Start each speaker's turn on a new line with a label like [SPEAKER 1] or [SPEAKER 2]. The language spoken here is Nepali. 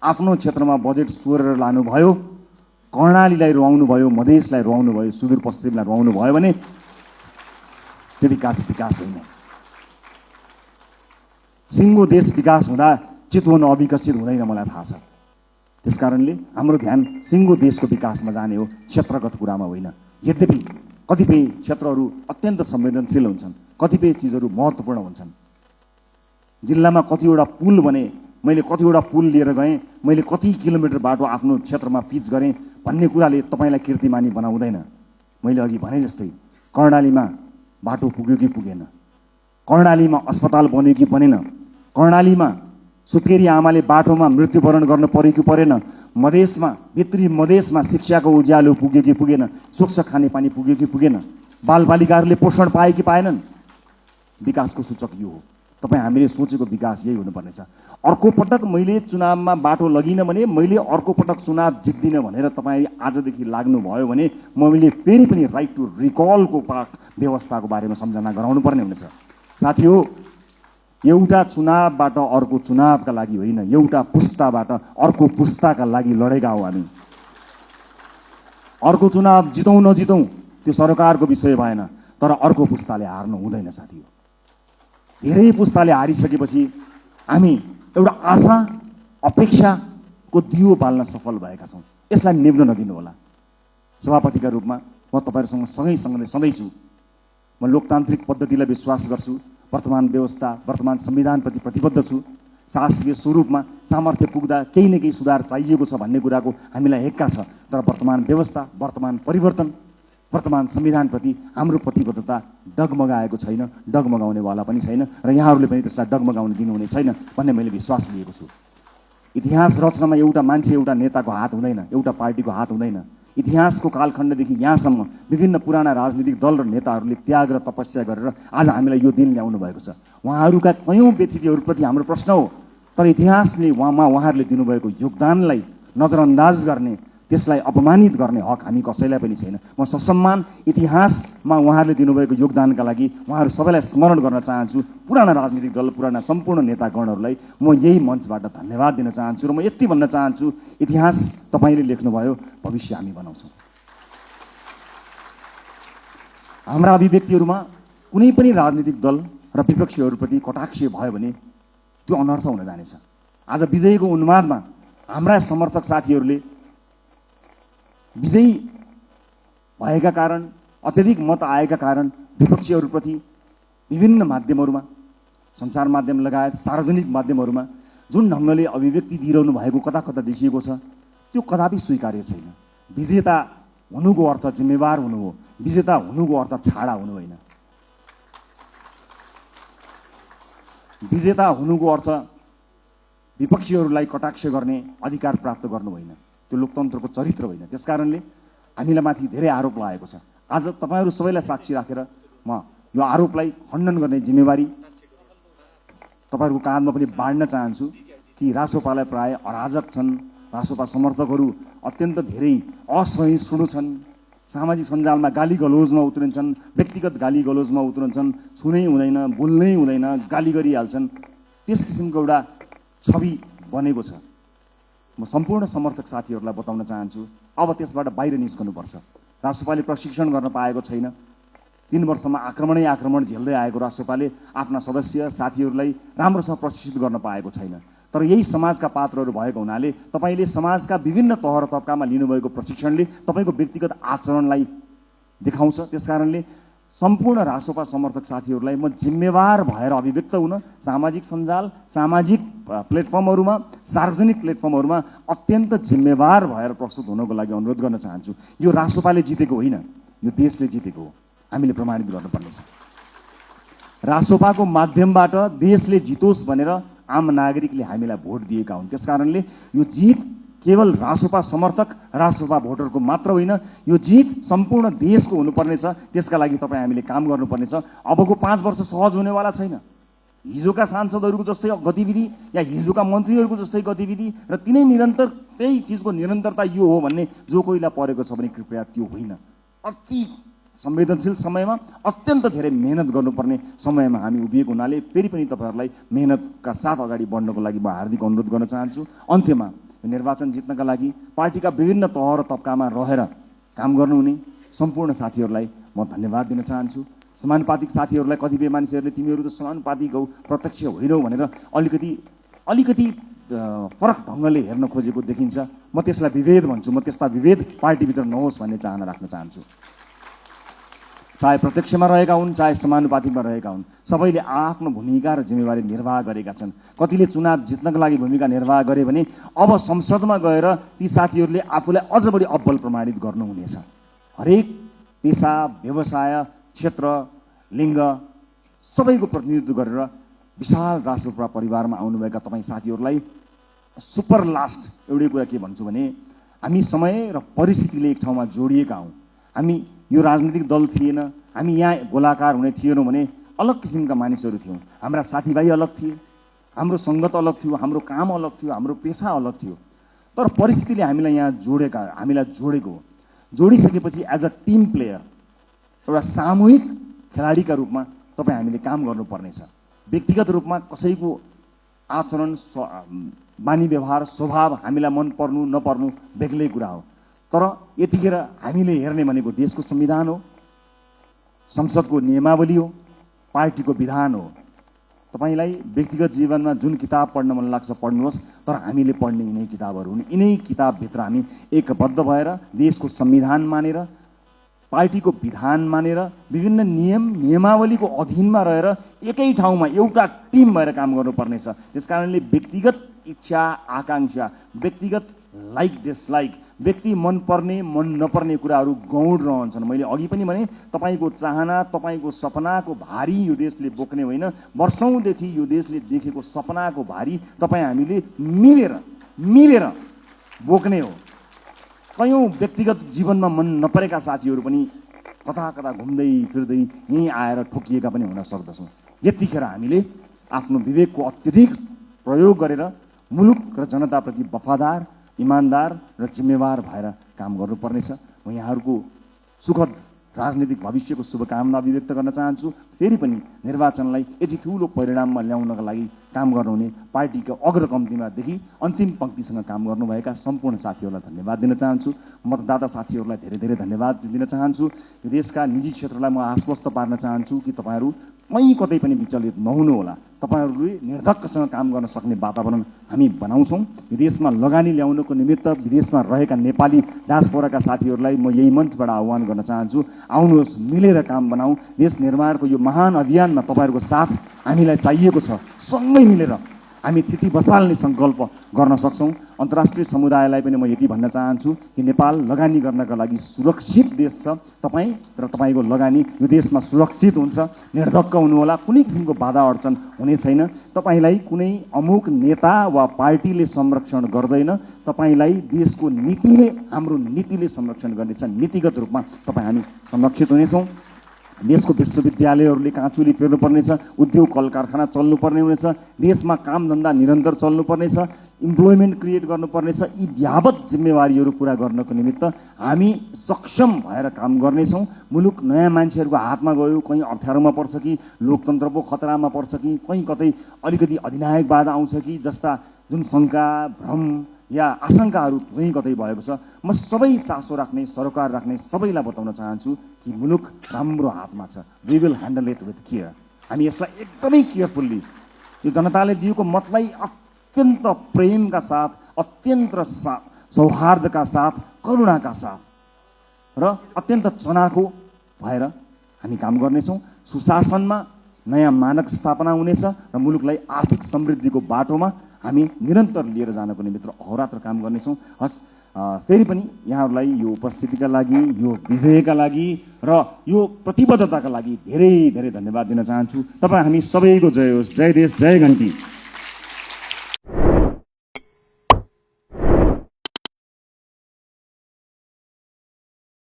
[SPEAKER 1] आफ्नो क्षेत्रमा बजेट सोरेर लानुभयो, कर्णालीलाई रुवाउनु भयो, मधेसलाई रुवाउनु भयो, सुदूरपश्चिमलाई रुवाउनु भयो भने त्यो विकास होइन। सिङ्गो देश विकास हुँदा चितवन अविकसित हुँदैन, मलाई थाहा छ। त्यसकारणले हाम्रो ध्यान सिङ्गो देशको विकासमा जाने हो, क्षेत्रगत कुरामा होइन। यद्यपि कतिपय क्षेत्रहरू अत्यन्त संवेदनशील हुन्छन्, कतिपय चिजहरू महत्त्वपूर्ण हुन्छन्। जिल्लामा कतिवटा पुल बने, मैले कतिवटा पुल लिएर गएँ, मैले कति किलोमिटर बाटो आफ्नो क्षेत्रमा पिच गरेँ भन्ने कुराले तपाईँलाई कीर्तिमानी बनाउँदैन। मैले अघि भने जस्तै कर्णालीमा बाटो पुग्यो कि पुगेन, कर्णालीमा अस्पताल बन्यो कि बनेन, कर्णालीमा सुत्केरी आमाले बाटोमा मृत्युवरण गर्न पर्यो कि परेन, मधेसमा भित्री मधेसमा शिक्षाको उज्यालो पुग्यो कि पुगेन, स्वच्छ खानेपानी पुग्यो कि पुगेन, बालबालिकाहरूले पोषण पाए कि पाएनन्। विकासको सूचक यो हो। तपाईँ हामीले सोचेको विकास यही हुनुपर्नेछ। अर्को पटक मैले चुनावमा बाटो लगिनँ भने, मैले अर्को पटक चुनाव जित्दिनँ भनेर तपाईँ आजदेखि लाग्नुभयो भने मैले फेरि पनि राइट टु रिकलको व्यवस्थाको बारेमा सम्झना गराउनु पर्ने हुनेछ। साथी हो, एउटा चुनावबाट अर्को चुनावका लागि होइन, एउटा पुस्ताबाट अर्को पुस्ताका लागि लडेका हौँ हामी। अर्को चुनाव जितौँ नजितौँ त्यो सरकारको विषय भएन, तर अर्को पुस्ताले हार्नु हुँदैन साथी हो। धेरै पुस्ताले हारिसकेपछि हामी एउटा आशा अपेक्षाको दियो बाल्न सफल भएका छौँ। यसलाई निभ्न नदिनु होला। सभापतिका रूपमा म तपाईँहरूसँग सँगै छु। म लोकतान्त्रिक पद्धतिलाई विश्वास गर्छु, वर्तमान व्यवस्था वर्तमान संविधानप्रति प्रतिबद्ध छु। शासकीय स्वरूपमा सामर्थ्य पुग्दा केही न केही सुधार चाहिएको छ भन्ने कुराको हामीलाई हेक्का छ, तर वर्तमान व्यवस्था, वर्तमान परिवर्तन, वर्तमान संविधानप्रति हाम्रो प्रतिबद्धता डगमगाएको छैन, डगमगाउनेवाला पनि छैन र यहाँहरूले पनि त्यसलाई डगमगाउन दिनुहुने छैन भन्ने मैले विश्वास लिएको छु। इतिहास रचनामा एउटा मान्छे, एउटा नेताको हात हुँदैन, एउटा पार्टीको हात हुँदैन। इतिहासको कालखण्डदेखि यहाँसम्म विभिन्न पुराना राजनीतिक दल र नेताहरूले त्याग र तपस्या गरेर आज हामीलाई यो दिन ल्याउनु भएको छ। उहाँहरूका कयौँ व्यतिथिहरूप्रति हाम्रो प्रश्न हो, तर इतिहासले उहाँहरूले दिनुभएको योगदानलाई नजरअन्दाज गर्ने, त्यसलाई अपमानित गर्ने हक हामी कसैलाई पनि छैन। म ससम्मान इतिहासमा उहाँहरूले दिनुभएको योगदानका लागि उहाँहरू सबैलाई स्मरण गर्न चाहन्छु। पुराना राजनीतिक दल, पुराना सम्पूर्ण नेतागणहरूलाई म यही मञ्चबाट धन्यवाद दिन चाहन्छु र म यति भन्न चाहन्छु, इतिहास तपाईँले लेख्नुभयो, भविष्य हामी बनाउँछौँ। हाम्रा अभिव्यक्तिहरूमा कुनै पनि राजनीतिक दल र विपक्षीहरूप्रति कटाक्ष भयो भने त्यो अनर्थ हुन जानेछ। आज विजयीको उन्मादमा हाम्रा समर्थक साथीहरूले विजयी भएका कारण, अत्यधिक मत आएका कारण विपक्षीहरूप्रति विभिन्न माध्यमहरूमा, सञ्चार माध्यम लगायत सार्वजनिक माध्यमहरूमा जुन ढङ्गले अभिव्यक्ति दिइरहनु भएको कता कता देखिएको छ, त्यो कदापि स्वीकार्य छैन। विजेता हुनुको अर्थ जिम्मेवार हुनु हो, विजेता हुनुको अर्थ छाडा हुनु होइन। विजेता हुनुको अर्थ विपक्षीहरूलाई कटाक्ष गर्ने अधिकार प्राप्त गर्नु होइन, त्यो लोकतन्त्रको चरित्र होइन। त्यसकारणले हामीलाई माथि धेरै आरोप लागेको छ। आज तपाईँहरू सबैलाई साक्षी राखेर म यो आरोपलाई खण्डन गर्ने जिम्मेवारी तपाईँहरूको काँधमा पनि बाँड्न चाहन्छु कि रासोपालाई प्राय अराजक छन्, रासोपा समर्थकहरू अत्यन्त धेरै असहिष्णु छन्, सामाजिक सञ्जालमा गाली गलोजमा उत्रन्छन्, व्यक्तिगत गाली गलोजमा उत्रन्छन्, छुनै हुँदैन, बोल्नै हुँदैन, गाली गरिहाल्छन्। त्यस किसिमको एउटा छवि बनेको छ। म सम्पूर्ण समर्थक साथीहरूलाई बताउन चाहन्छु, अब त्यसबाट बाहिर निस्कनुपर्छ। रासोपाले प्रशिक्षण गर्न पाएको छैन। 3 वर्षमा आक्रमण झेल्दै आएको रासोपाले आफ्ना सदस्य साथीहरूलाई राम्रोसँग प्रशिक्षित गर्न पाएको छैन। तर यही समाजका पात्रहरू भएको हुनाले तपाईँले समाजका विभिन्न तह र तबकामा लिनुभएको प्रशिक्षणले तपाईँको व्यक्तिगत आचरणलाई देखाउँछ। त्यसकारणले सम्पूर्ण रासोपा समर्थक साथीहरूलाई म जिम्मेवार भएर अभिव्यक्त हुन सामाजिक सञ्जाल, सामाजिक प्लेटफर्महरूमा, सार्वजनिक प्लेटफर्महरूमा अत्यन्त जिम्मेवार भएर प्रस्तुत हुनको लागि अनुरोध गर्न चाहन्छु। यो रासोपाले जितेको होइन, यो देशले जितेको हो। हामीले प्रमाणित गर्नुपर्नेछ। रासोपाको माध्यमबाट देशले जितोस् भनेर आम नागरिकले हामीलाई भोट दिएका हुन्। त्यसकारणले यो जित केवल रासोपा समर्थक, रासोपा भोटरको मात्र होइन, यो जित सम्पूर्ण देशको हुनुपर्नेछ। त्यसका लागि तपाईँ हामीले काम गर्नुपर्नेछ। अबको 5 वर्ष सहज हुनेवाला छैन। हिजोका सांसदहरूको जस्तै गतिविधि या हिजोका मन्त्रीहरूको जस्तै गतिविधि र तिनै निरन्तर त्यही चिजको निरन्तरता यो हो भन्ने जो कोहीलाई परेको छ भने कृपया त्यो होइन। अति संवेदनशील समयमा अत्यन्त धेरै मेहनत गर्नुपर्ने समयमा हामी उभिएको हुनाले फेरि पनि तपाईँहरूलाई मेहनतका साथ अगाडि बढ्नको लागि म हार्दिक अनुरोध गर्न चाहन्छु। अन्त्यमा निर्वाचन जित्नका लागि पार्टीका विभिन्न तह र तबकामा रहेर काम गर्नुहुने सम्पूर्ण साथीहरूलाई म धन्यवाद दिन चाहन्छु। समानुपातिक साथीहरूलाई कतिपय मानिसहरूले तिमीहरू त समानुपातिक हौ, प्रत्यक्ष होइनौ भनेर अलिकति फरक ढङ्गले हेर्न खोजेको देखिन्छ। म त्यसलाई विभेद भन्छु। म त्यस्ता विभेद पार्टीभित्र नहोस् भन्ने चाहना राख्न चाहन्छु। चाहे प्रत्यक्षमा रहेका हुन्, चाहे समानुपातिकमा रहेका हुन्, सबैले आफ्नो भूमिका र जिम्मेवारी निर्वाह गरेका छन्। कतिले चुनाव जित्नका लागि भूमिका निर्वाह गरे भने अब संसदमा गएर ती साथीहरूले आफूलाई अझ बढी अब्बल प्रमाणित गर्नुहुनेछ। हरेक पेसा, व्यवसाय, क्षेत्र, लिङ्ग सबैको प्रतिनिधित्व गरेर विशाल राष्ट्रपुरा परिवारमा आउनुभएका तपाईँ साथीहरूलाई सुपर लास्ट एउटै कुरा के भन्छु भने हामी समय र परिस्थितिले एक ठाउँमा जोडिएका हौँ। हामी यो राजनीतिक दल थिएन, हामी यहाँ गोलाकार हुने थिएनौँ भने अलग किसिमका मानिसहरू थियौँ। हाम्रा साथीभाइ अलग थिए, हाम्रो सङ्गत अलग थियो, हाम्रो काम अलग थियो, हाम्रो पेसा अलग थियो। तर परिस्थितिले हामीलाई यहाँ जोडेको हो। जोडिसकेपछि एज अ टिम प्लेयर, एउटा सामूहिक खेलाडीका रूपमा तपाईँ हामीले काम गर्नुपर्नेछ। व्यक्तिगत रूपमा कसैको आचरण, बानी व्यवहार, स्वभाव हामीलाई मन पर्नु नपर्नु बेग्लै कुरा हो। तर यतिखेर हामीले हेर्ने भनेको देशको संविधान हो, संसदको नियमावली हो, पार्टीको विधान हो। तपाईँलाई व्यक्तिगत जीवनमा जुन किताब पढ्न मन लाग्छ पढ्नुहोस्, तर हामीले पढ्ने यिनै किताबहरू हुन्। यिनै किताबभित्र हामी एकबद्ध भएर देशको संविधान मानेर, पार्टीको विधान मानेर, विभिन्न नियमावलीको अधीनमा रहेर एकै ठाउँमा एउटा टिम भएर काम गर्नुपर्नेछ। त्यसकारणले व्यक्तिगत इच्छा आकाङ्क्षा, व्यक्तिगत लाइक डिसलाइक, व्यक्ति मनपर्ने मन नपर्ने कुराहरू गौण रहन्छन्। मैले अघि पनि भने तपाईँको चाहना, तपाईँको सपनाको भारी यो देशले बोक्ने होइन, वर्षौँदेखि यो देशले देखेको सपनाको भारी तपाईँ हामीले मिलेर बोक्ने हो। कयौँ व्यक्तिगत जीवनमा मन नपरेका साथीहरू पनि कता कता घुम्दै फिर्दै यहीँ आएर ठोकिएका पनि हुन सक्दछौँ। यतिखेर हामीले आफ्नो विवेकको अत्यधिक प्रयोग गरेर मुलुक र जनताप्रति वफादार, इमान्दार र जिम्मेवार भएर काम गर्नुपर्नेछ। म यहाँहरूको सुखद राजनीतिक भविष्यको शुभकामना अभिव्यक्त गर्न चाहन्छु। फेरि पनि निर्वाचनलाई यति ठुलो परिणाममा ल्याउनका लागि काम गर्नुहुने पार्टीको अग्रकम्तीमादेखि अन्तिम पङ्क्तिसँग काम गर्नुभएका सम्पूर्ण साथीहरूलाई धन्यवाद दिन चाहन्छु। मतदाता साथीहरूलाई धेरै धेरै धन्यवाद दिन चाहन्छु। यो देशका निजी क्षेत्रलाई म आश्वस्त पार्न चाहन्छु कि तपाईँहरू कहीँ कतै पनि विचलित नहुनुहोला। तपाईँहरूले निर्धक्कसँग काम गर्न सक्ने वातावरण हामी बनाउँछौँ। विदेशमा लगानी ल्याउनको निमित्त विदेशमा रहेका नेपाली डायस्पोराका साथीहरूलाई म यही मञ्चबाट आह्वान गर्न चाहन्छु, आउनुहोस्, मिलेर काम बनाऊ। देश निर्माणको यो महान अभियानमा तपाईँहरूको साथ हामीलाई चाहिएको छ। सँगै मिलेर हामी थिति बसाल्ने सङ्कल्प गर्न सक्छौँ। अन्तर्राष्ट्रिय समुदायलाई पनि म यति भन्न चाहन्छु कि नेपाल लगानी गर्नका लागि सुरक्षित देश छ। तपाईँ र तपाईँको लगानी यो देशमा सुरक्षित हुन्छ। निर्धक्क हुनुहोला, कुनै किसिमको बाधा अडचन हुने छैन। तपाईँलाई कुनै अमुक नेता वा पार्टीले संरक्षण गर्दैन, तपाईँलाई देशको नीतिले, हाम्रो नीतिले संरक्षण गर्नेछ। नीतिगत रूपमा तपाईँ हामी संरक्षित हुनेछौँ। देशको विश्वविद्यालयहरूले काँचुली फेर्नुपर्नेछ, उद्योग कल कारखाना चल्नुपर्ने हुनेछ, देशमा कामधन्दा निरन्तर चल्नुपर्नेछ, इम्प्लोइमेन्ट क्रिएट गर्नुपर्नेछ। यी यावत जिम्मेवारीहरू पुरा गर्नको निमित्त हामी सक्षम भएर काम गर्नेछौँ। मुलुक नयाँ मान्छेहरूको हातमा गयो, कहीँ अप्ठ्यारोमा पर्छ कि लोकतन्त्र पो खतरामा पर्छ कि कहीँ कतै अलिकति अधिनायकवाद आउँछ कि जस्ता जुन शङ्का, भ्रम या आशंकाहरू कहीँ कतै भएको छ, म सबै चासो राख्ने, सरोकार राख्ने सबैलाई बताउन चाहन्छु कि मुलुक राम्रो हातमा छ। We will handle it with care. हामी यसलाई एकदमै केयरफुल्ली, यो जनताले दिएको मतलाई अत्यन्त प्रेमका साथ, अत्यन्त सौहार्दका साथ, करुणाका साथ र अत्यन्त चनाखो भएर हामी काम गर्नेछौँ। सुशासनमा नयाँ मानक स्थापना हुनेछ र मुलुकलाई आर्थिक समृद्धिको बाटोमा हामी निरन्तर लिएर जानको निमित्त अहोरात्र काम गर्नेछौँ। हस्, फेरि पनि यहाँहरूलाई यो उपस्थितिका लागि, यो विजयका लागि र यो प्रतिबद्धताका लागि धेरै धेरै धन्यवाद दिन चाहन्छु। तपाईँ हामी सबैको जय होस्। जय देश, जय घन्टी।